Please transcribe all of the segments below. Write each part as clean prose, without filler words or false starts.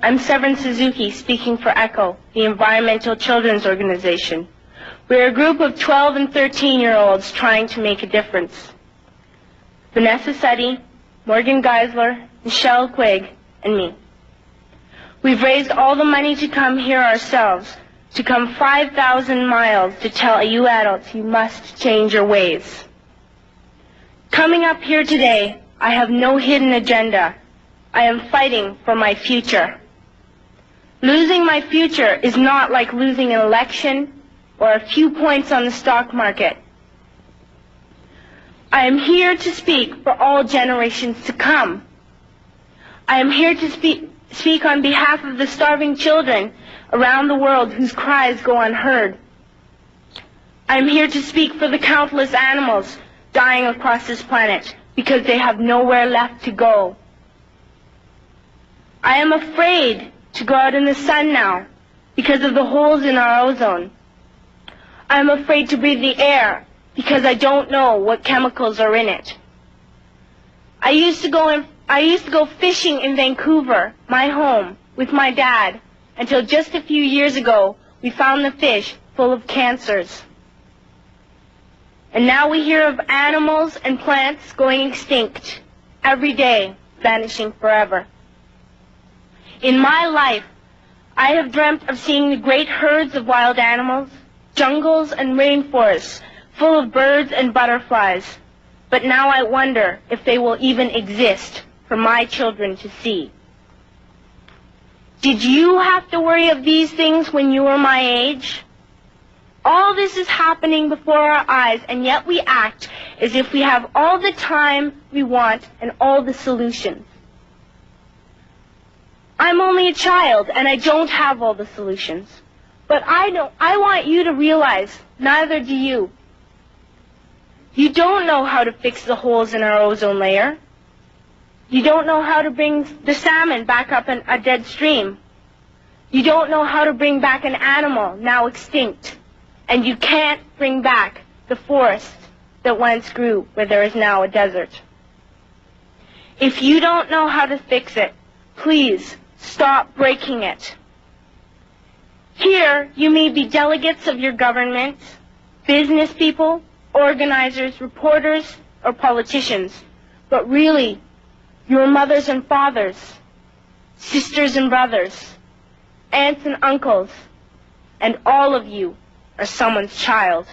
I'm Severin Suzuki, speaking for ECHO, the Environmental Children's Organization. We're a group of 12 and 13-year-olds trying to make a difference. Vanessa Seti, Morgan Geisler, Michelle Quigg, and me. We've raised all the money to come here ourselves, to come 5,000 miles to tell you adults you must change your ways. Coming up here today, I have no hidden agenda. I am fighting for my future. Losing my future is not like losing an election or a few points on the stock market. I am here to speak for all generations to come. I am here to speak on behalf of the starving children around the world whose cries go unheard. I am here to speak for the countless animals dying across this planet because they have nowhere left to go. I am afraid to go out in the sun now because of the holes in our ozone. I am afraid to breathe the air because I don't know what chemicals are in it. I used to go fishing in Vancouver, my home, with my dad, until just a few years ago we found the fish full of cancers. And now we hear of animals and plants going extinct every day, vanishing forever. In my life, I have dreamt of seeing the great herds of wild animals, jungles and rainforests full of birds and butterflies. But now I wonder if they will even exist for my children to see. Did you have to worry of these things when you were my age? All this is happening before our eyes, and yet we act as if we have all the time we want and all the solutions. I'm only a child, and I don't have all the solutions. But I want you to realize, neither do you. You don't know how to fix the holes in our ozone layer. You don't know how to bring the salmon back up in a dead stream. You don't know how to bring back an animal now extinct. And you can't bring back the forest that once grew where there is now a desert. If you don't know how to fix it, please stop breaking it. Here, you may be delegates of your government, business people, organizers, reporters, or politicians, but really, your mothers and fathers, sisters and brothers, aunts and uncles, and all of you are someone's child.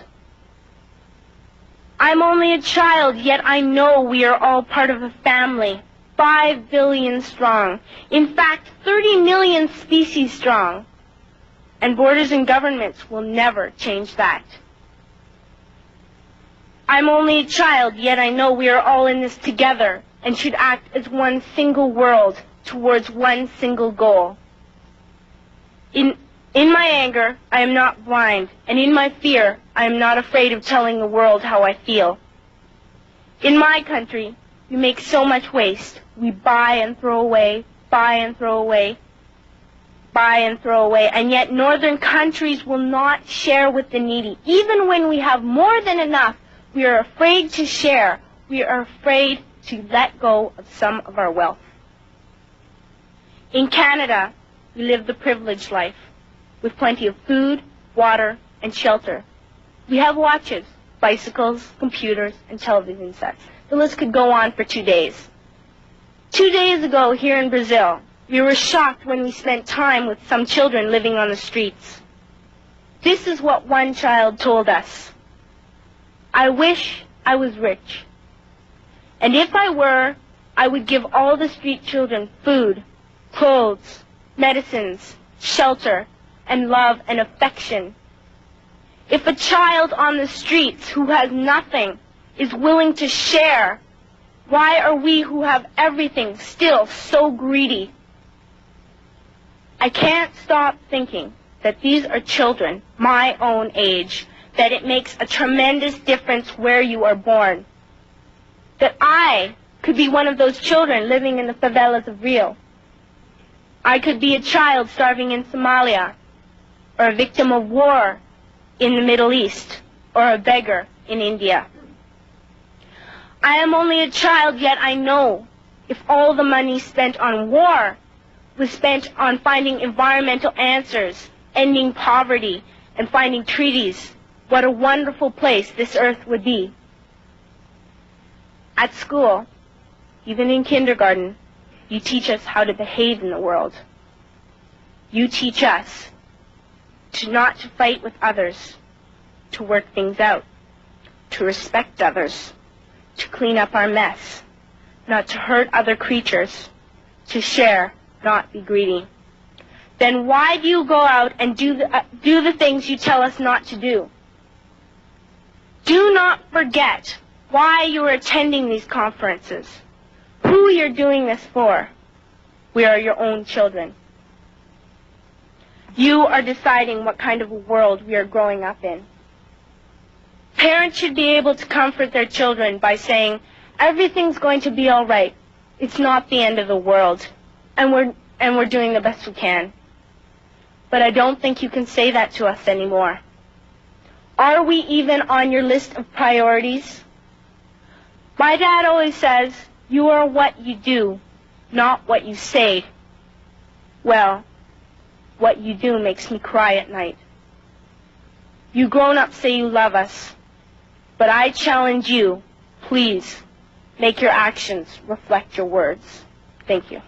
I'm only a child, yet I know we are all part of a family, 5 billion strong. In fact, 30 million species strong. And borders and governments will never change that. I'm only a child, yet I know we are all in this together and should act as one single world towards one single goal. In my anger, I am not blind, and in my fear, I am not afraid of telling the world how I feel. In my country, we make so much waste. We buy and throw away, buy and throw away, buy and throw away, and yet northern countries will not share with the needy. Even when we have more than enough, we are afraid to share. We are afraid to let go of some of our wealth. In Canada, we live the privileged life, with plenty of food, water, and shelter. We have watches, bicycles, computers, and television sets. The list could go on for 2 days. 2 days ago, here in Brazil, we were shocked when we spent time with some children living on the streets. This is what one child told us. I wish I was rich. And if I were, I would give all the street children food, clothes, medicines, shelter, and love and affection. If a child on the streets who has nothing is willing to share, why are we who have everything still so greedy? I can't stop thinking that these are children my own age, that it makes a tremendous difference where you are born. That I could be one of those children living in the favelas of Rio. I could be a child starving in Somalia, or a victim of war in the Middle East, or a beggar in India. I am only a child, yet I know if all the money spent on war was spent on finding environmental answers, ending poverty, and finding treaties, what a wonderful place this earth would be. At school, even in kindergarten, you teach us how to behave in the world. You teach us not to fight with others, to work things out, to respect others, to clean up our mess, not to hurt other creatures, to share, not be greedy. Then why do you go out and do the things you tell us not to do? Do not forget why you are attending these conferences, who you're doing this for. We are your own children. You are deciding what kind of a world we are growing up in. Parents should be able to comfort their children by saying, everything's going to be all right. It's not the end of the world, and we're doing the best we can. But I don't think you can say that to us anymore. Are we even on your list of priorities? My dad always says, you are what you do, not what you say. Well, what you do makes me cry at night. You grown-ups say you love us, but I challenge you, please, make your actions reflect your words. Thank you.